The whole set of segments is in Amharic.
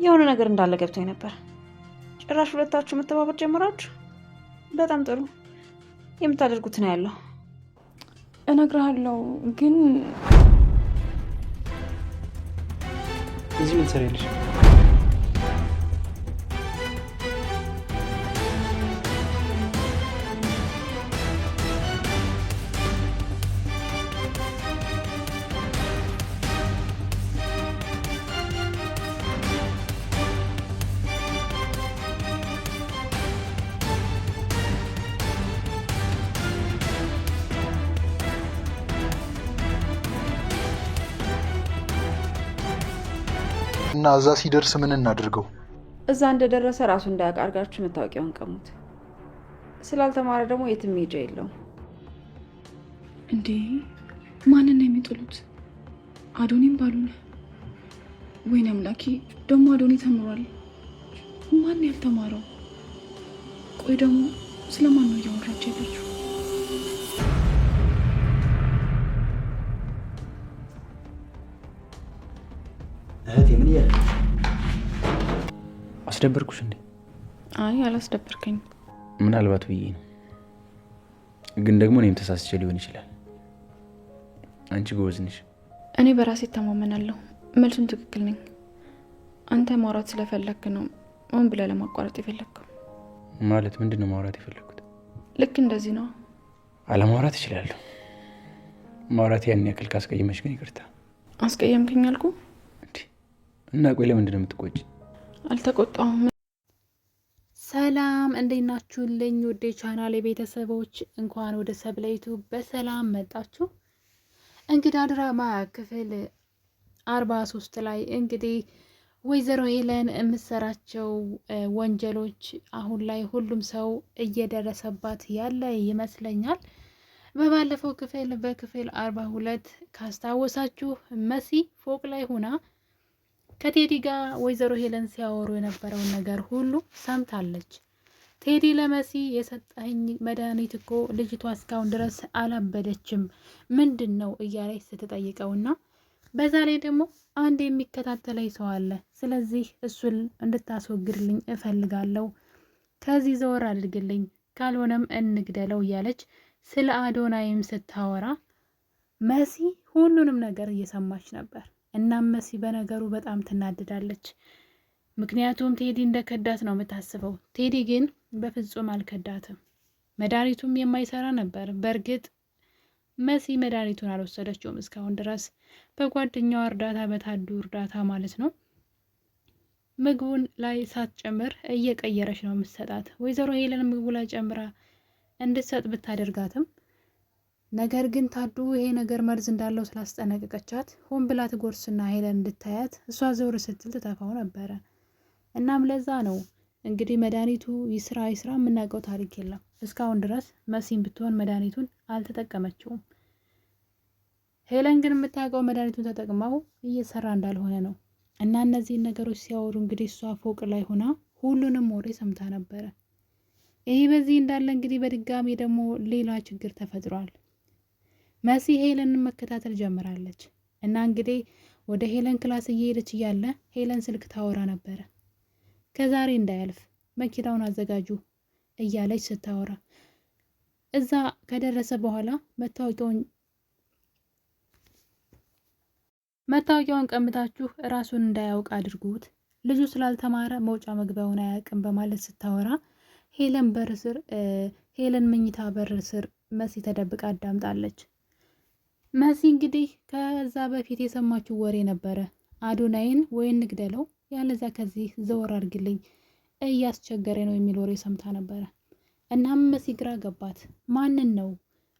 የሆነ ነገር እንዳለ ገብቶኝ ነበር። ጭራሽ ሁለታችሁ መተባበር ጀምራችሁ። በጣም ጥሩ። የምታደርጉት ነው ያለው። እነግርሃለሁ ግን እዚህ ምን ትሰሪያለሽ? እና እዛ ሲደርስ ምን እናድርገው? እዛ እንደደረሰ ራሱ እንዳያውቅ አድርጋችሁ መታወቂያውን ቀሙት። ስላልተማረ ደግሞ የትም ሄጃ የለውም። እንዴ ማንን ነው የሚጥሉት? አዶኒም ባሉነ። ወይኔ አምላኬ፣ ደግሞ አዶኒ ተምሯል። ማን ያልተማረው? ቆይ ደግሞ ስለማን ነው እያወራች ያለችው? እህቴ ምን እያለ አስደበርኩሽ እንዴ? አይ አላስደበርከኝ። ምናልባት ብዬ ነው፣ ግን ደግሞ እኔም ተሳስቼ ሊሆን ይችላል። አንቺ ጎበዝ ነሽ። እኔ በራሴ እተማመናለሁ። መልሱም ትክክል ነኝ። አንተ ማውራት ስለፈለክ ነው ሆን ብለህ ለማቋረጥ የፈለግከው። ማለት ምንድን ነው ማውራት የፈለግኩት? ልክ እንደዚህ ነው። አለማውራት እችላለሁ። ማውራት ያን ያክል ካስቀየመሽ ግን ይቅርታ። አስቀየምከኝ አልኩ እና ቆይ ለምንድን ነው የምትቆጪ? አልተቆጣሁም። ሰላም እንዴት ናችሁልኝ? ውዴ ቻናል የቤተሰቦች እንኳን ወደ ሰብለይቱ በሰላም መጣችሁ። እንግዳ ድራማ ክፍል 43 ላይ እንግዲህ ወይዘሮ ሄለን የምትሰራቸው ወንጀሎች አሁን ላይ ሁሉም ሰው እየደረሰባት ያለ ይመስለኛል። በባለፈው ክፍል በክፍል 42 ካስታወሳችሁ መሲ ፎቅ ላይ ሆና ከቴዲ ጋር ወይዘሮ ሄለን ሲያወሩ የነበረውን ነገር ሁሉ ሰምታለች። ቴዲ ለመሲ የሰጠኝ መድኃኒት እኮ ልጅቷ እስካሁን ድረስ አላበደችም፣ ምንድን ነው እያለች ስትጠይቀውና በዛ ላይ ደግሞ አንድ የሚከታተለኝ ሰው አለ፣ ስለዚህ እሱን እንድታስወግድልኝ እፈልጋለሁ፣ ከዚህ ዘወር አድርግልኝ፣ ካልሆነም እንግደለው እያለች ስለ አዶናይም ስታወራ መሲ ሁሉንም ነገር እየሰማች ነበር። እናም መሲ በነገሩ በጣም ትናድዳለች። ምክንያቱም ቴዲ እንደከዳት ነው የምታስበው። ቴዲ ግን በፍጹም አልከዳትም። መድኃኒቱም የማይሰራ ነበር። በእርግጥ መሲ መድኃኒቱን አልወሰደችውም እስካሁን ድረስ በጓደኛዋ እርዳታ፣ በታዱ እርዳታ ማለት ነው። ምግቡን ላይ ሳትጨምር እየቀየረች ነው የምትሰጣት። ወይዘሮ ሄለን ምግቡ ላይ ጨምራ እንድትሰጥ ብታደርጋትም ነገር ግን ታዱ ይሄ ነገር መርዝ እንዳለው ስላስጠነቀቀቻት ሆን ብላ ትጎርስና ሄለን እንድታያት እሷ ዘውር ስትል ትተፋው ነበረ። እናም ለዛ ነው እንግዲህ መድኃኒቱ ይስራ የምናውቀው ታሪክ የለም። እስካሁን ድረስ መሲም ብትሆን መድኃኒቱን አልተጠቀመችውም። ሄለን ግን የምታውቀው መድኃኒቱን ተጠቅመው እየሰራ እንዳልሆነ ነው። እና እነዚህን ነገሮች ሲያወሩ እንግዲህ እሷ ፎቅ ላይ ሆና ሁሉንም ወሬ ሰምታ ነበረ። ይህ በዚህ እንዳለ እንግዲህ በድጋሚ ደግሞ ሌላ ችግር ተፈጥሯል። መሲ ሄለንን መከታተል ጀምራለች። እና እንግዲህ ወደ ሄለን ክላስ እየሄደች እያለ ሄለን ስልክ ታወራ ነበረ። ከዛሬ እንዳያልፍ መኪናውን አዘጋጁ እያለች ስታወራ እዛ ከደረሰ በኋላ መታወቂያውን ቀምታችሁ ራሱን እንዳያውቅ አድርጉት፣ ልጁ ስላልተማረ መውጫ መግቢያውን አያውቅም በማለት ስታወራ ሄለን መኝታ በር ስር መሲ ተደብቃ አዳምጣለች። መሲ እንግዲህ ከዛ በፊት የሰማችው ወሬ ነበረ። አዶናይን ወይ እንግደለው ያለዛ ከዚህ ዘወር አድርግልኝ እያስቸገረ ነው የሚል ወሬ ሰምታ ነበረ። እናም መሲ ግራ ገባት። ማንን ነው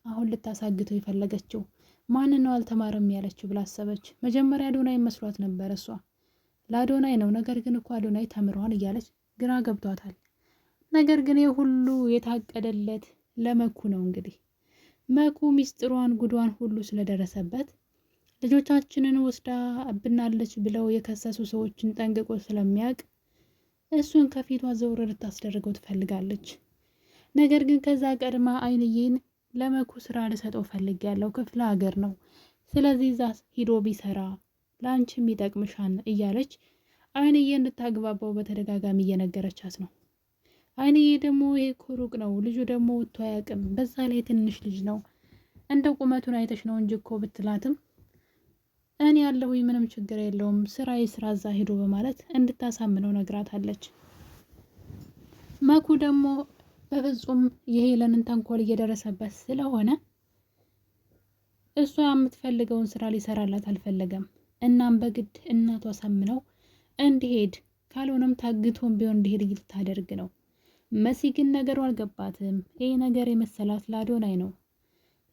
አሁን ልታሳግተው የፈለገችው? ማንን ነው አልተማረም ያለችው ብላ አሰበች። መጀመሪያ አዶናይ መስሏት ነበረ እሷ ለአዶናይ ነው፣ ነገር ግን እኮ አዶናይ ተምሯል እያለች ግራ ገብቷታል። ነገር ግን የሁሉ የታቀደለት ለመኩ ነው። እንግዲህ መኩ ሚስጥሯን ጉዷን ሁሉ ስለደረሰበት ልጆቻችንን ወስዳ ብናለች ብለው የከሰሱ ሰዎችን ጠንቅቆ ስለሚያውቅ እሱን ከፊቷ ዘውር ልታስደርገው ትፈልጋለች። ነገር ግን ከዛ ቀድማ አይንዬን ለመኩ ስራ ልሰጠው ፈልግ ያለው ክፍለ ሀገር ነው፣ ስለዚህ ዛ ሂዶ ቢሰራ ለአንቺም ይጠቅምሻን እያለች አይንዬ እንድታግባባው በተደጋጋሚ እየነገረቻት ነው። አይንዬ ደግሞ ይሄ እኮ ሩቅ ነው፣ ልጁ ደግሞ ወጥቶ አያውቅም፣ በዛ ላይ ትንሽ ልጅ ነው፣ እንደ ቁመቱን አይተሽ ነው እንጂ እኮ ብትላትም እኔ ያለሁኝ ምንም ችግር የለውም ስራ የስራ እዛ ሄዶ በማለት እንድታሳምነው ነግራታለች። መኩ ደግሞ በፍጹም የሄለንን ተንኮል እየደረሰበት ስለሆነ እሷ የምትፈልገውን ስራ ሊሰራላት አልፈለገም። እናም በግድ እናቷ ሳምነው እንዲሄድ ካልሆነም ታግቶን ቢሆን እንዲሄድ ልታደርግ ነው። መሲ ግን ነገሩ አልገባትም። ይህ ነገር የመሰላት ለአዶናይ ነው።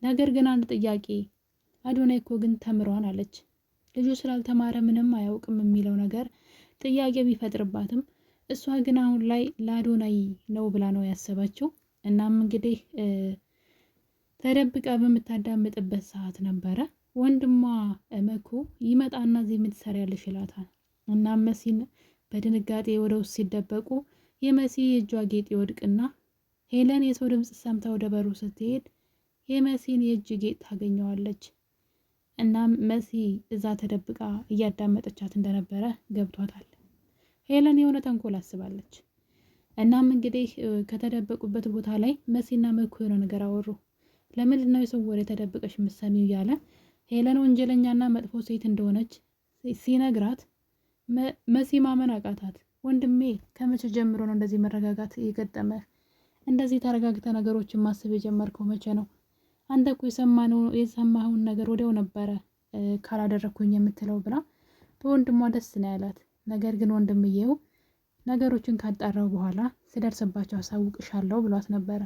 ነገር ግን አንድ ጥያቄ፣ አዶናይ እኮ ግን ተምሯን አለች። ልጁ ስላልተማረ ምንም አያውቅም የሚለው ነገር ጥያቄ ቢፈጥርባትም እሷ ግን አሁን ላይ ለአዶናይ ነው ብላ ነው ያሰበችው። እናም እንግዲህ ተደብቃ በምታዳምጥበት ሰዓት ነበረ ወንድሟ መኩ ይመጣና እዚህ ምን ትሰሪያለሽ ይላታል። እናም መሲን በድንጋጤ ወደ ውስጥ ሲደበቁ የመሲ የእጇ ጌጥ ይወድቅና ሄለን የሰው ድምፅ ሰምታ ወደ በሩ ስትሄድ የመሲን የእጅ ጌጥ ታገኘዋለች። እናም መሲ እዛ ተደብቃ እያዳመጠቻት እንደነበረ ገብቷታል። ሄለን የሆነ ተንኮል አስባለች። እናም እንግዲህ ከተደበቁበት ቦታ ላይ መሲና መኩ የሆነ ነገር አወሩ። ለምንድን ነው የሰው ወሬ ተደብቀሽ ምሰሚው እያለ ሄለን ወንጀለኛና መጥፎ ሴት እንደሆነች ሲነግራት መሲ ማመን አቃታት። ወንድሜ ከመቼ ጀምሮ ነው እንደዚህ መረጋጋት የገጠመህ? እንደዚህ ተረጋግተ ነገሮችን ማሰብ የጀመርከው መቼ ነው? አንተ እኮ የሰማኸውን ነገር ወዲያው ነበረ ካላደረግኩኝ የምትለው ብላ በወንድሟ ደስ ነው ያላት። ነገር ግን ወንድምየው ነገሮችን ካጣራው በኋላ ስደርስባቸው አሳውቅሻለሁ ብሏት ነበረ።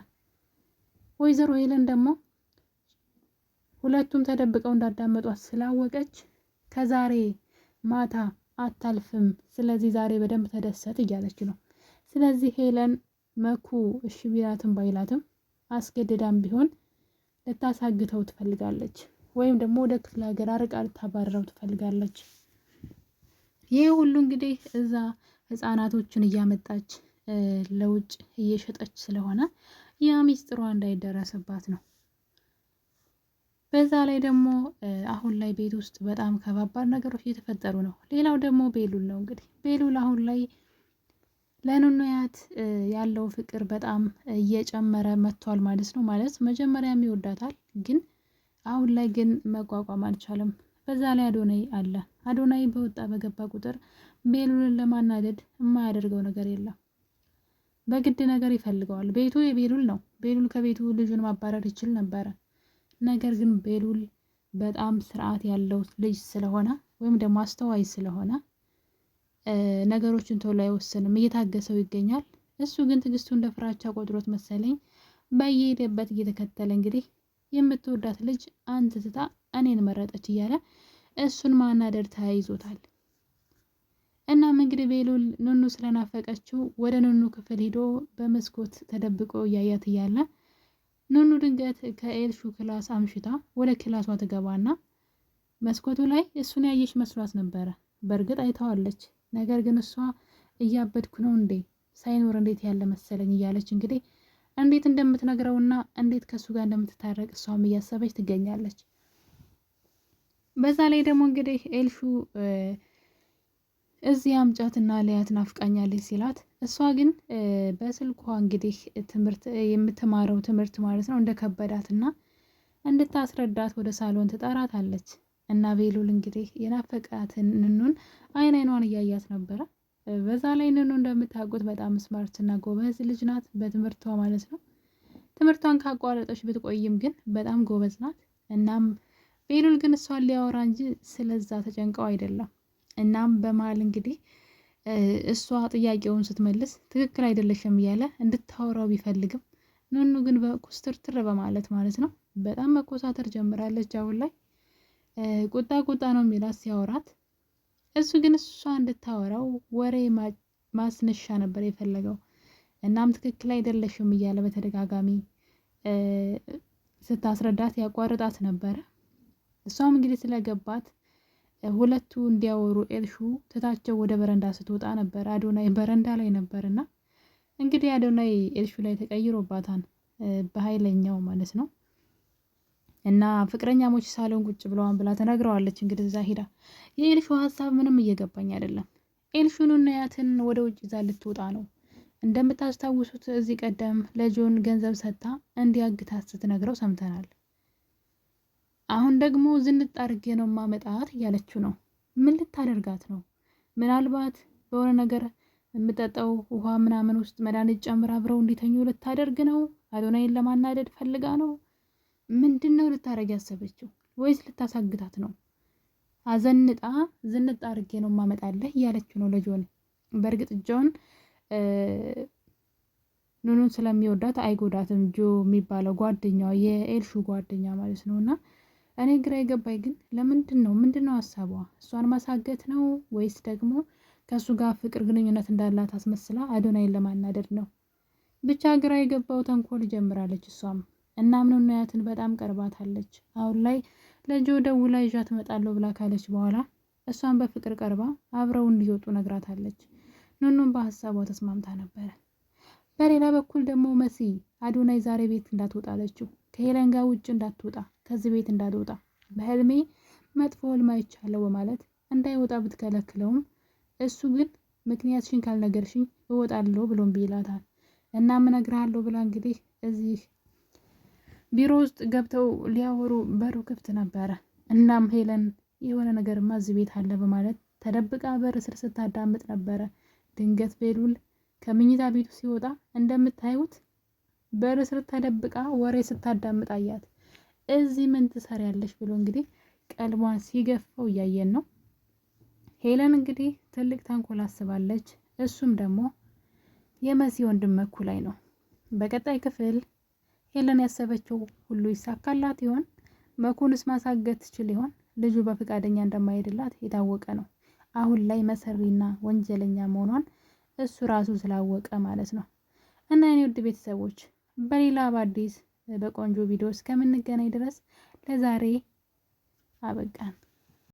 ወይዘሮ ሄለን ደግሞ ሁለቱም ተደብቀው እንዳዳመጧት ስላወቀች ከዛሬ ማታ አታልፍም፣ ስለዚህ ዛሬ በደንብ ተደሰት እያለች ነው። ስለዚህ ሄለን መኩ እሺ ቢላትም ባይላትም አስገድዳም ቢሆን ልታሳግተው ትፈልጋለች፣ ወይም ደግሞ ወደ ክፍለ ሀገር አርቃ ልታባረረው ትፈልጋለች። ይህ ሁሉ እንግዲህ እዛ ህፃናቶችን እያመጣች ለውጭ እየሸጠች ስለሆነ ያ ሚስጥሯ እንዳይደረስባት ነው። በዛ ላይ ደግሞ አሁን ላይ ቤት ውስጥ በጣም ከባባድ ነገሮች እየተፈጠሩ ነው። ሌላው ደግሞ ቤሉል ነው። እንግዲህ ቤሉል አሁን ላይ ለኑኑያት ያለው ፍቅር በጣም እየጨመረ መጥቷል ማለት ነው። ማለት መጀመሪያም ይወዳታል፣ ግን አሁን ላይ ግን መቋቋም አልቻለም። በዛ ላይ አዶናይ አለ። አዶናይ በወጣ በገባ ቁጥር ቤሉልን ለማናደድ የማያደርገው ነገር የለም። በግድ ነገር ይፈልገዋል። ቤቱ የቤሉል ነው። ቤሉል ከቤቱ ልጁን ማባረር ይችል ነበረ። ነገር ግን ቤሉል በጣም ስርዓት ያለው ልጅ ስለሆነ ወይም ደግሞ አስተዋይ ስለሆነ ነገሮችን ቶሎ አይወስንም፣ እየታገሰው ይገኛል። እሱ ግን ትዕግስቱ እንደ ፍራቻ ቆጥሮት መሰለኝ በየሄደበት እየተከተለ እንግዲህ የምትወዳት ልጅ አንተ ትታ እኔን መረጠች እያለ እሱን ማናደድ ተያይዞታል። እናም እንግዲህ ቤሉል ኑኑ ስለናፈቀችው ወደ ኑኑ ክፍል ሂዶ በመስኮት ተደብቆ እያያት እያለ ኑኑ ድንገት ከኤልሹ ክላስ አምሽታ ወደ ክላሷ ትገባና መስኮቱ ላይ እሱን ያየች መስሏት ነበረ። በእርግጥ አይተዋለች። ነገር ግን እሷ እያበድኩ ነው እንዴ ሳይኖር እንዴት ያለ መሰለኝ እያለች እንግዲህ እንዴት እንደምትነግረውና እንዴት ከሱ ጋር እንደምትታረቅ እሷም እያሰበች ትገኛለች። በዛ ላይ ደግሞ እንግዲህ ኤልሹ እዚህ አምጫትና ሊያት ናፍቃኛለች ሲላት፣ እሷ ግን በስልኳ እንግዲህ ትምህርት የምትማረው ትምህርት ማለት ነው እንደከበዳትና እንድታስረዳት ወደ ሳሎን ትጠራታለች። እና ቤሉል እንግዲህ የናፈቃትን ኑኑን አይኗን እያያት ነበረ። በዛ ላይ ኑኑ እንደምታውቁት በጣም ስማርትና ጎበዝ ልጅ ናት በትምህርቷ ማለት ነው። ትምህርቷን ካቋረጠች ብትቆይም ግን በጣም ጎበዝ ናት። እናም ቤሉል ግን እሷን ሊያወራ እንጂ ስለዛ ተጨንቀው አይደለም። እናም በመሀል እንግዲህ እሷ ጥያቄውን ስትመልስ ትክክል አይደለሽም እያለ እንድታወራው ቢፈልግም ኑኑ ግን በኩስትርትር በማለት ማለት ነው በጣም መኮሳተር ጀምራለች። አሁን ላይ ቁጣ ነው የሚላት ሲያወራት፣ እሱ ግን እሷ እንድታወራው ወሬ ማስነሻ ነበር የፈለገው። እናም ትክክል አይደለሽም እያለ በተደጋጋሚ ስታስረዳት ያቋርጣት ነበረ። እሷም እንግዲህ ስለገባት ሁለቱ እንዲያወሩ ኤልሹ ትታቸው ወደ በረንዳ ስትወጣ ነበር። አዶናይ በረንዳ ላይ ነበርና እንግዲህ አዶናይ ኤልሹ ላይ ተቀይሮባታል በኃይለኛው ማለት ነው። እና ፍቅረኛሞች ሳሎን ቁጭ ብለዋን ብላ ተነግረዋለች። እንግዲህ እዛ ሄዳ የኤልሹ ሀሳብ ምንም እየገባኝ አይደለም። ኤልሹንና ያትን ወደ ውጭ ይዛ ልትወጣ ነው። እንደምታስታውሱት እዚህ ቀደም ለጆን ገንዘብ ሰጥታ እንዲያግታት ስትነግረው ሰምተናል። አሁን ደግሞ ዝንጥ አድርጌ ነው ማመጣት እያለችው ነው። ምን ልታደርጋት ነው? ምናልባት በሆነ ነገር የምጠጣው ውሃ ምናምን ውስጥ መድኃኒት ጨምራ አብረው እንዲተኙ ልታደርግ ነው? አዶናይን ለማናደድ ፈልጋ ነው? ምንድን ነው ልታደርግ ያሰበችው? ወይስ ልታሳግታት ነው? አዘንጣ ዝንጥ አድርጌ ነው ማመጣለህ እያለችው ነው ለጆን። በእርግጥ ጆን ኑኑን ስለሚወዳት አይጎዳትም። ጆ የሚባለው ጓደኛዋ የኤልሹ ጓደኛ ማለት ነው። እና እኔ ግራ የገባኝ ግን ምንድን ነው ሀሳቧ? እሷን ማሳገት ነው ወይስ ደግሞ ከእሱ ጋር ፍቅር ግንኙነት እንዳላት አስመስላ አዶናይን ለማናደድ ነው? ብቻ ግራ የገባው ተንኮል ጀምራለች እሷም። እናም ኑኑያትን በጣም ቀርባታለች። አሁን ላይ ለጆ ደውላ ይዣት እመጣለሁ ብላ ካለች በኋላ እሷን በፍቅር ቀርባ አብረው እንዲወጡ ነግራታለች። ኑኑም በሀሳቧ ተስማምታ ነበረ። በሌላ በኩል ደግሞ መሲ አዶናይ ዛሬ ቤት እንዳትወጣ አለችው። ከሄለን ጋር ውጭ እንዳትወጣ፣ ከዚህ ቤት እንዳትወጣ በህልሜ መጥፎ ህልም አይቻለሁ በማለት እንዳይወጣ ብትከለክለውም እሱ ግን ምክንያትሽን ካልነገርሽኝ እወጣለሁ ብሎም ቢላታል። እናም እነግርሃለሁ ብላ እንግዲህ እዚህ ቢሮ ውስጥ ገብተው ሊያወሩ በሩ ክፍት ነበረ። እናም ሄለን የሆነ ነገርማ እዚህ ቤት አለ በማለት ተደብቃ በር ስር ስታዳምጥ ነበረ። ድንገት ቤሉል ከምኝታ ቤቱ ሲወጣ እንደምታዩት በር ስር ተደብቃ ወሬ ስታዳምጥ አያት። እዚህ ምን ትሰሪያለሽ ብሎ እንግዲህ ቀልቧን ሲገፋው እያየን ነው። ሄለን እንግዲህ ትልቅ ተንኮል አስባለች። እሱም ደግሞ የመሲ ወንድም መኩ ላይ ነው። በቀጣይ ክፍል ሄለን ያሰበችው ሁሉ ይሳካላት ይሆን? መኩንስ ማሳገት ትችል ይሆን? ልጁ በፈቃደኛ እንደማይሄድላት የታወቀ ነው። አሁን ላይ መሰሪና ወንጀለኛ መሆኗን እሱ ራሱ ስላወቀ ማለት ነው። እና የኔ ውድ ቤተሰቦች በሌላ በአዲስ በቆንጆ ቪዲዮ እስከምንገናኝ ድረስ ለዛሬ አበቃን።